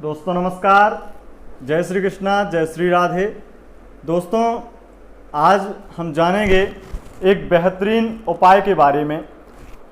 दोस्तों नमस्कार, जय श्री कृष्णा, जय श्री राधे। दोस्तों आज हम जानेंगे एक बेहतरीन उपाय के बारे में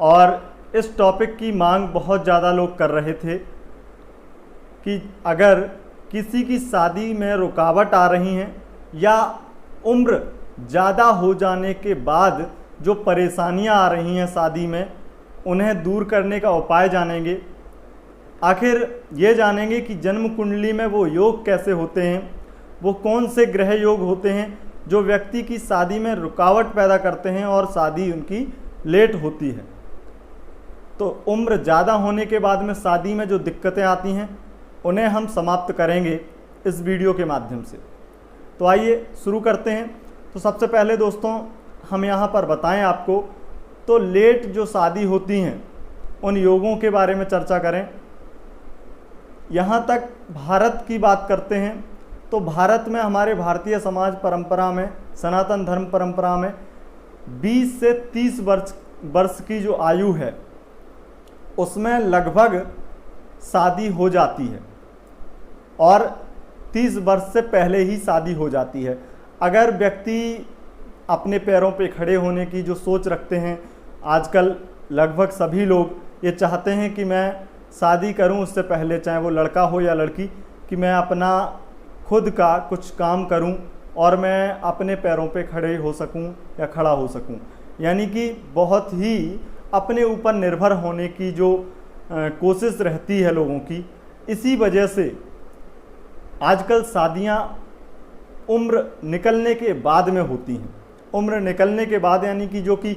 और इस टॉपिक की मांग बहुत ज़्यादा लोग कर रहे थे कि अगर किसी की शादी में रुकावट आ रही हैं या उम्र ज़्यादा हो जाने के बाद जो परेशानियां आ रही हैं शादी में, उन्हें दूर करने का उपाय जानेंगे। आखिर ये जानेंगे कि जन्म कुंडली में वो योग कैसे होते हैं, वो कौन से ग्रह योग होते हैं जो व्यक्ति की शादी में रुकावट पैदा करते हैं और शादी उनकी लेट होती है। तो उम्र ज़्यादा होने के बाद में शादी में जो दिक्कतें आती हैं उन्हें हम समाप्त करेंगे इस वीडियो के माध्यम से। तो आइए शुरू करते हैं। तो सबसे पहले दोस्तों हम यहाँ पर बताएं आपको, तो लेट जो शादी होती हैं उन योगों के बारे में चर्चा करें। यहाँ तक भारत की बात करते हैं तो भारत में, हमारे भारतीय समाज परंपरा में, सनातन धर्म परंपरा में 20 से 30 वर्ष की जो आयु है उसमें लगभग शादी हो जाती है और 30 वर्ष से पहले ही शादी हो जाती है। अगर व्यक्ति अपने पैरों पे खड़े होने की जो सोच रखते हैं, आजकल लगभग सभी लोग ये चाहते हैं कि मैं शादी करूं उससे पहले, चाहे वो लड़का हो या लड़की, कि मैं अपना खुद का कुछ काम करूं और मैं अपने पैरों पे खड़े हो सकूं या खड़ा हो सकूं, यानी कि बहुत ही अपने ऊपर निर्भर होने की जो कोशिश रहती है लोगों की। इसी वजह से आजकल शादियां उम्र निकलने के बाद में होती हैं। उम्र निकलने के बाद यानी कि जो कि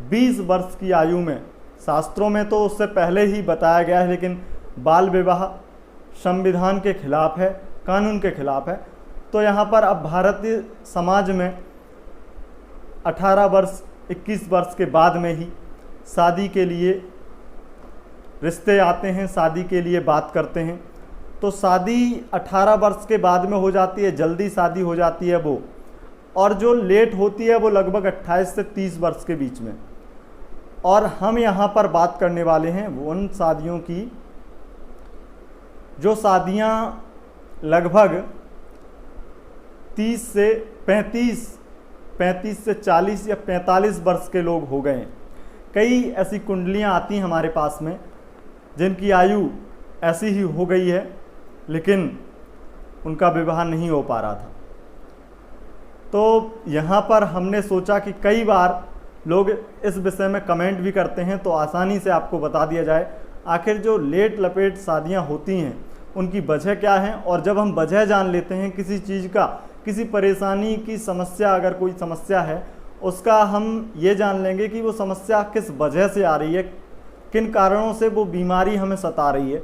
20 वर्ष की आयु में, शास्त्रों में तो उससे पहले ही बताया गया है, लेकिन बाल विवाह संविधान के खिलाफ है, कानून के खिलाफ है। तो यहाँ पर अब भारतीय समाज में 18 वर्ष 21 वर्ष के बाद में ही शादी के लिए रिश्ते आते हैं, शादी के लिए बात करते हैं। तो शादी 18 वर्ष के बाद में हो जाती है, जल्दी शादी हो जाती है वो, और जो लेट होती है वो लगभग 28 से 30 वर्ष के बीच में। और हम यहाँ पर बात करने वाले हैं उन शादियों की जो शादियाँ लगभग 30 से 35 से 40 या 45 वर्ष के लोग हो गए हैं। कई ऐसी कुंडलियाँ आती हैं हमारे पास में जिनकी आयु ऐसी ही हो गई है लेकिन उनका विवाह नहीं हो पा रहा था। तो यहाँ पर हमने सोचा कि कई बार लोग इस विषय में कमेंट भी करते हैं, तो आसानी से आपको बता दिया जाए आखिर जो लेट लपेट शादियाँ होती हैं उनकी वजह क्या है। और जब हम वजह जान लेते हैं किसी चीज़ का, किसी परेशानी की समस्या, अगर कोई समस्या है उसका हम ये जान लेंगे कि वो समस्या किस वजह से आ रही है, किन कारणों से वो बीमारी हमें सता रही है,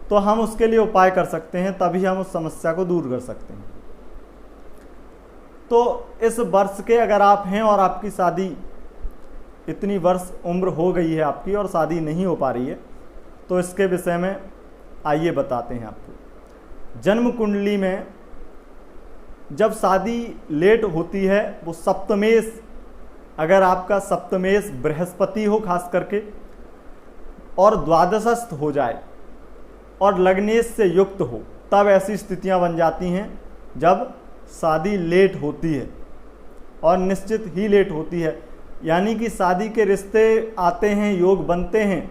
तो हम उसके लिए उपाय कर सकते हैं, तभी हम उस समस्या को दूर कर सकते हैं। तो इस वर्ष के अगर आप हैं और आपकी शादी, इतनी वर्ष उम्र हो गई है आपकी और शादी नहीं हो पा रही है, तो इसके विषय में आइए बताते हैं आपको। जन्म कुंडली में जब शादी लेट होती है, वो सप्तमेश, अगर आपका सप्तमेश बृहस्पति हो खास करके, और द्वादशस्थ हो जाए और लग्नेश से युक्त हो, तब ऐसी स्थितियां बन जाती हैं जब शादी लेट होती है, और निश्चित ही लेट होती है। यानी कि शादी के रिश्ते आते हैं, योग बनते हैं,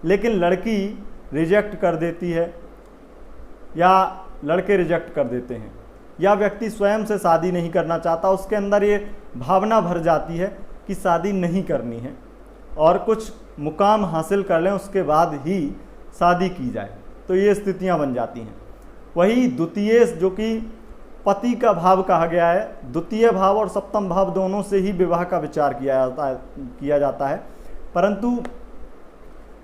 लेकिन लड़की रिजेक्ट कर देती है या लड़के रिजेक्ट कर देते हैं, या व्यक्ति स्वयं से शादी नहीं करना चाहता, उसके अंदर ये भावना भर जाती है कि शादी नहीं करनी है और कुछ मुकाम हासिल कर लें उसके बाद ही शादी की जाए। तो ये स्थितियां बन जाती हैं। वही द्वितीय, जो कि पति का भाव कहा गया है, द्वितीय भाव और सप्तम भाव दोनों से ही विवाह का विचार किया जाता है, परंतु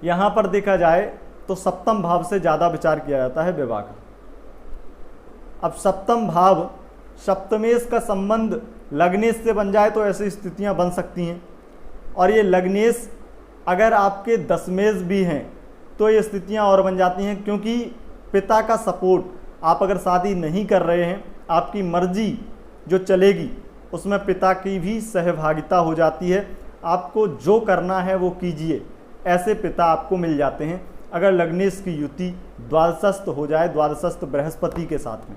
यहाँ पर देखा जाए तो सप्तम भाव से ज़्यादा विचार किया जाता है विवाह का। अब सप्तम भाव, सप्तमेश का संबंध लग्नेश से बन जाए तो ऐसी स्थितियाँ बन सकती हैं, और ये लग्नेश अगर आपके दशमेश भी हैं तो ये स्थितियाँ और बन जाती हैं, क्योंकि पिता का सपोर्ट, आप अगर शादी नहीं कर रहे हैं, आपकी मर्जी जो चलेगी उसमें पिता की भी सहभागिता हो जाती है। आपको जो करना है वो कीजिए, ऐसे पिता आपको मिल जाते हैं। अगर लग्नेश की युति द्वादशस्थ हो जाए, द्वादशस्थ बृहस्पति के साथ में।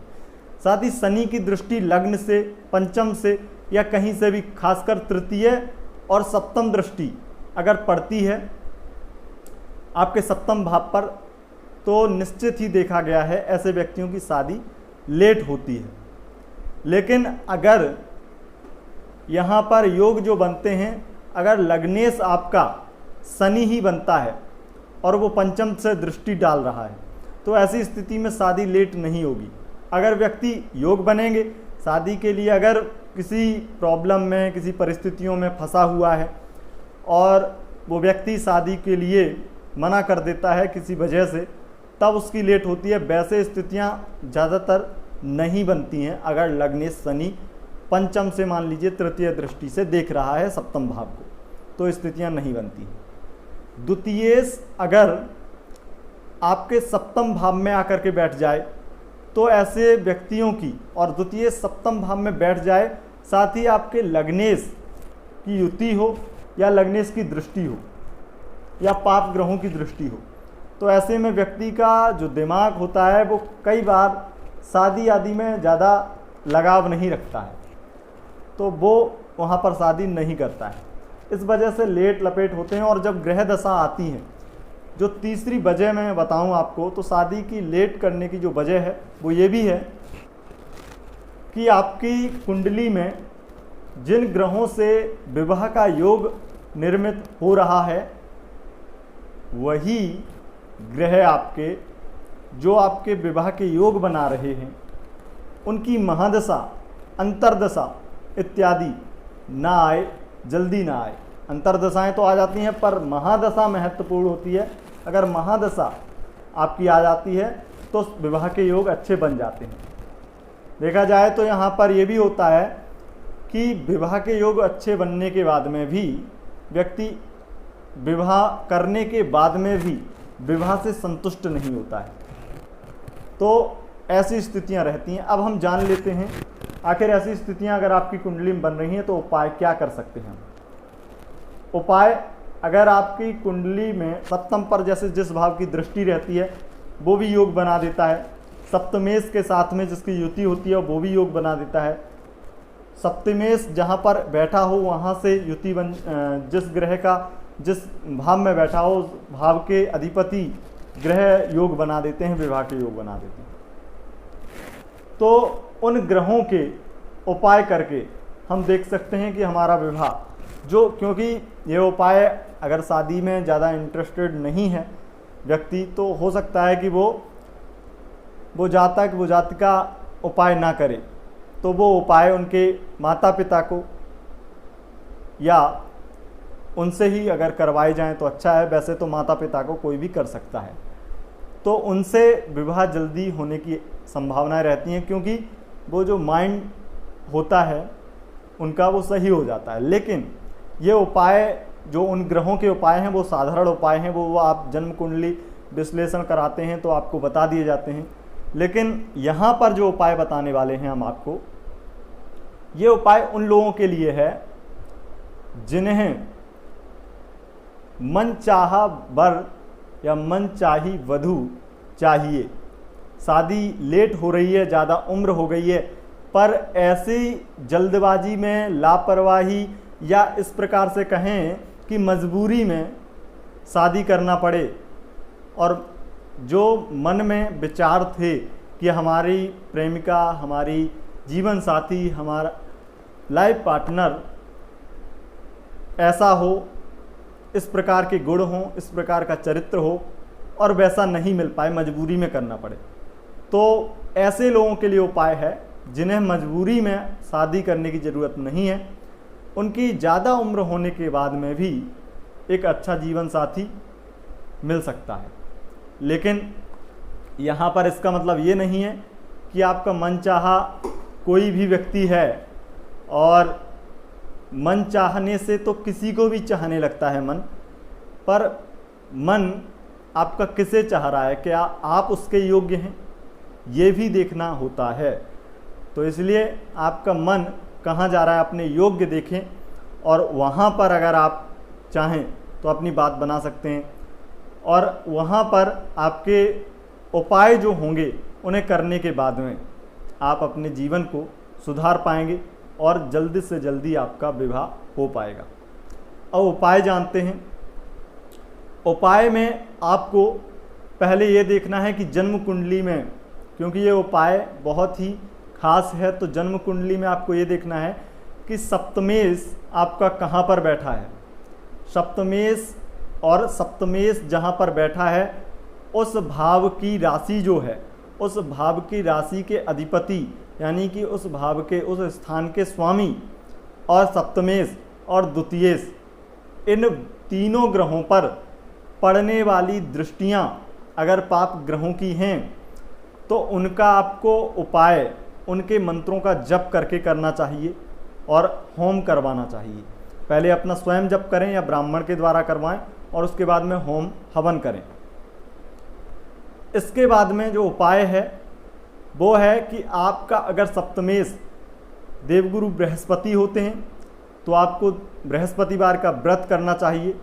साथ ही शनि की दृष्टि लग्न से, पंचम से या कहीं से भी, खासकर तृतीय और सप्तम दृष्टि अगर पड़ती है आपके सप्तम भाव पर, तो निश्चित ही देखा गया है ऐसे व्यक्तियों की शादी लेट होती है। लेकिन अगर यहाँ पर योग जो बनते हैं, अगर लग्नेश आपका शनि ही बनता है और वो पंचम से दृष्टि डाल रहा है, तो ऐसी स्थिति में शादी लेट नहीं होगी। अगर व्यक्ति योग बनेंगे शादी के लिए, अगर किसी प्रॉब्लम में, किसी परिस्थितियों में फंसा हुआ है और वो व्यक्ति शादी के लिए मना कर देता है किसी वजह से, तब उसकी लेट होती है। वैसे स्थितियां ज़्यादातर नहीं बनती हैं अगर लग्नेश शनि पंचम से, मान लीजिए तृतीय दृष्टि से देख रहा है सप्तम भाव को, तो स्थितियां नहीं बनती हैं। द्वितीयेश अगर आपके सप्तम भाव में आकर के बैठ जाए, तो ऐसे व्यक्तियों की, और द्वितीय सप्तम भाव में बैठ जाए, साथ ही आपके लग्नेश की युति हो या लग्नेश की दृष्टि हो या पाप ग्रहों की दृष्टि हो, तो ऐसे में व्यक्ति का जो दिमाग होता है वो कई बार शादी आदि में ज़्यादा लगाव नहीं रखता है, तो वो वहाँ पर शादी नहीं करता है। इस वजह से लेट लपेट होते हैं। और जब ग्रह दशा आती है, जो तीसरी वजह मैं बताऊं आपको, तो शादी की लेट करने की जो वजह है वो ये भी है कि आपकी कुंडली में जिन ग्रहों से विवाह का योग निर्मित हो रहा है, वही ग्रह आपके जो आपके विवाह के योग बना रहे हैं, उनकी महादशा, अंतरदशा इत्यादि ना आए, जल्दी ना आए। अंतरदशाएं तो आ जाती हैं, पर महादशा महत्वपूर्ण होती है। अगर महादशा आपकी आ जाती है तो विवाह के योग अच्छे बन जाते हैं। देखा जाए तो यहाँ पर यह भी होता है कि विवाह के योग अच्छे बनने के बाद में भी व्यक्ति विवाह करने के बाद में भी विवाह से संतुष्ट नहीं होता है, तो ऐसी स्थितियां रहती हैं। अब हम जान लेते हैं आखिर ऐसी स्थितियां अगर आपकी कुंडली में बन रही हैं तो उपाय क्या कर सकते हैं। उपाय, अगर आपकी कुंडली में सप्तम पर जैसे जिस भाव की दृष्टि रहती है वो भी योग बना देता है, सप्तमेश के साथ में जिसकी युति होती है वो भी योग बना देता है, सप्तमेश जहाँ पर बैठा हो वहाँ से युति बन, जिस ग्रह का जिस भाव में बैठा हो उस भाव के अधिपति ग्रह योग बना देते हैं, विवाह के योग बना देते हैं। तो उन ग्रहों के उपाय करके हम देख सकते हैं कि हमारा विवाह जो, क्योंकि ये उपाय अगर शादी में ज़्यादा इंटरेस्टेड नहीं है व्यक्ति, तो हो सकता है कि वो जातक वो जातिका उपाय ना करे, तो वो उपाय उनके माता पिता को या उनसे ही अगर करवाए जाएं तो अच्छा है। वैसे तो माता पिता को कोई भी कर सकता है, तो उनसे विवाह जल्दी होने की संभावनाएं रहती हैं, क्योंकि वो जो माइंड होता है उनका वो सही हो जाता है। लेकिन ये उपाय जो उन ग्रहों के उपाय हैं वो साधारण उपाय हैं, वो आप जन्म कुंडली विश्लेषण कराते हैं तो आपको बता दिए जाते हैं। लेकिन यहाँ पर जो उपाय बताने वाले हैं हम आपको, ये उपाय उन लोगों के लिए है जिन्हें मनचाहा वर या मनचाही वधू चाहिए। शादी लेट हो रही है, ज़्यादा उम्र हो गई है, पर ऐसी जल्दबाजी में, लापरवाही या इस प्रकार से कहें कि मजबूरी में शादी करना पड़े, और जो मन में विचार थे कि हमारी प्रेमिका, हमारी जीवन साथी, हमारा लाइफ पार्टनर ऐसा हो, इस प्रकार के गुण हो, इस प्रकार का चरित्र हो, और वैसा नहीं मिल पाए, मजबूरी में करना पड़े, तो ऐसे लोगों के लिए उपाय है जिन्हें मजबूरी में शादी करने की ज़रूरत नहीं है। उनकी ज़्यादा उम्र होने के बाद में भी एक अच्छा जीवन साथी मिल सकता है। लेकिन यहाँ पर इसका मतलब ये नहीं है कि आपका मनचाहा कोई भी व्यक्ति है, और मन चाहने से तो किसी को भी चाहने लगता है मन, पर मन आपका किसे चाह रहा है, क्या आप उसके योग्य हैं, ये भी देखना होता है। तो इसलिए आपका मन कहाँ जा रहा है, अपने योग्य देखें, और वहाँ पर अगर आप चाहें तो अपनी बात बना सकते हैं। और वहाँ पर आपके उपाय जो होंगे उन्हें करने के बाद में आप अपने जीवन को सुधार पाएंगे और जल्दी से जल्दी आपका विवाह हो पाएगा। अब उपाय जानते हैं। उपाय में आपको पहले ये देखना है कि जन्म कुंडली में, क्योंकि ये उपाय बहुत ही खास है, तो जन्म कुंडली में आपको ये देखना है कि सप्तमेश आपका कहाँ पर बैठा है। सप्तमेश और सप्तमेश जहाँ पर बैठा है उस भाव की राशि जो है, उस भाव की राशि के अधिपति यानी कि उस भाव के उस स्थान के स्वामी और सप्तमेश और द्वितीयेश, इन तीनों ग्रहों पर पड़ने वाली दृष्टियां अगर पाप ग्रहों की हैं तो उनका आपको उपाय, उनके मंत्रों का जप करके करना चाहिए और होम करवाना चाहिए। पहले अपना स्वयं जप करें या ब्राह्मण के द्वारा करवाएं और उसके बाद में होम हवन करें। इसके बाद में जो उपाय है वो है कि आपका अगर सप्तमेश देवगुरु बृहस्पति होते हैं तो आपको बृहस्पतिवार का व्रत करना चाहिए,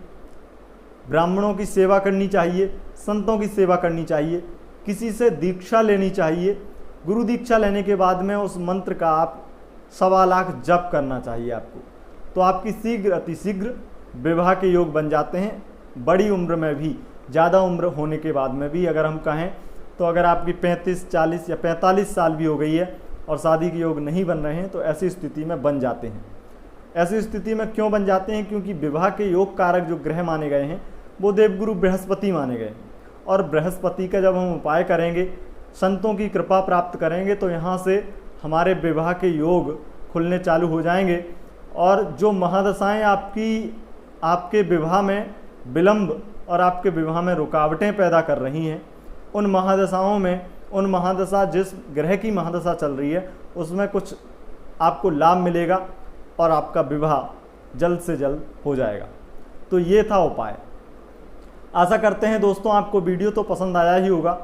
ब्राह्मणों की सेवा करनी चाहिए, संतों की सेवा करनी चाहिए, किसी से दीक्षा लेनी चाहिए। गुरु दीक्षा लेने के बाद में उस मंत्र का आप 1.25 लाख जप करना चाहिए आपको, तो आपकी शीघ्र अतिशीघ्र विवाह के योग बन जाते हैं। बड़ी उम्र में भी, ज़्यादा उम्र होने के बाद में भी अगर हम कहें तो अगर आपकी 35, 40 या 45 साल भी हो गई है और शादी के योग नहीं बन रहे हैं तो ऐसी स्थिति में बन जाते हैं। ऐसी स्थिति में क्यों बन जाते हैं? क्योंकि विवाह के योग कारक जो ग्रह माने गए हैं वो देवगुरु बृहस्पति माने गए हैं, और बृहस्पति का जब हम उपाय करेंगे, संतों की कृपा प्राप्त करेंगे तो यहाँ से हमारे विवाह के योग खुलने चालू हो जाएंगे। और जो महादशाएं आपके विवाह में विलंब और आपके विवाह में रुकावटें पैदा कर रही हैं, उन महादशाओं में, उन महादशा जिस ग्रह की महादशा चल रही है उसमें कुछ आपको लाभ मिलेगा और आपका विवाह जल्द से जल्द हो जाएगा। तो ये था उपाय। आशा करते हैं दोस्तों आपको वीडियो तो पसंद आया ही होगा।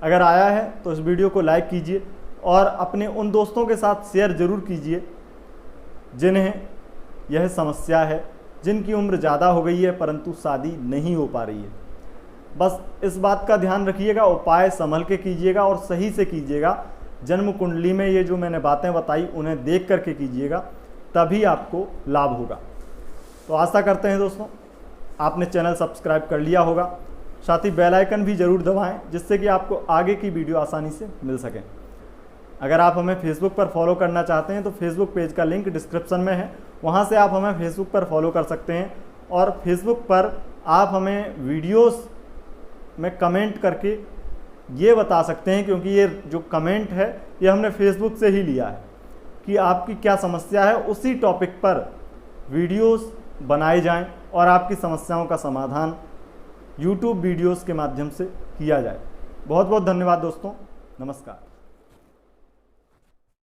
अगर आया है तो इस वीडियो को लाइक कीजिए और अपने उन दोस्तों के साथ शेयर ज़रूर कीजिए जिन्हें यह समस्या है, जिनकी उम्र ज़्यादा हो गई है परंतु शादी नहीं हो पा रही है। बस इस बात का ध्यान रखिएगा, उपाय संभल के कीजिएगा और सही से कीजिएगा। जन्म कुंडली में ये जो मैंने बातें बताई उन्हें देख करके कीजिएगा, तभी आपको लाभ होगा। तो आशा करते हैं दोस्तों आपने चैनल सब्सक्राइब कर लिया होगा, साथ ही बेल आइकन भी ज़रूर दबाएं जिससे कि आपको आगे की वीडियो आसानी से मिल सके। अगर आप हमें फेसबुक पर फॉलो करना चाहते हैं तो फेसबुक पेज का लिंक डिस्क्रिप्शन में है, वहाँ से आप हमें फेसबुक पर फॉलो कर सकते हैं। और फेसबुक पर आप हमें वीडियोस में कमेंट करके ये बता सकते हैं, क्योंकि ये जो कमेंट है ये हमने फेसबुक से ही लिया है, कि आपकी क्या समस्या है, उसी टॉपिक पर वीडियोस बनाए जाएं और आपकी समस्याओं का समाधान यूट्यूब वीडियोस के माध्यम से किया जाए। बहुत बहुत धन्यवाद दोस्तों, नमस्कार।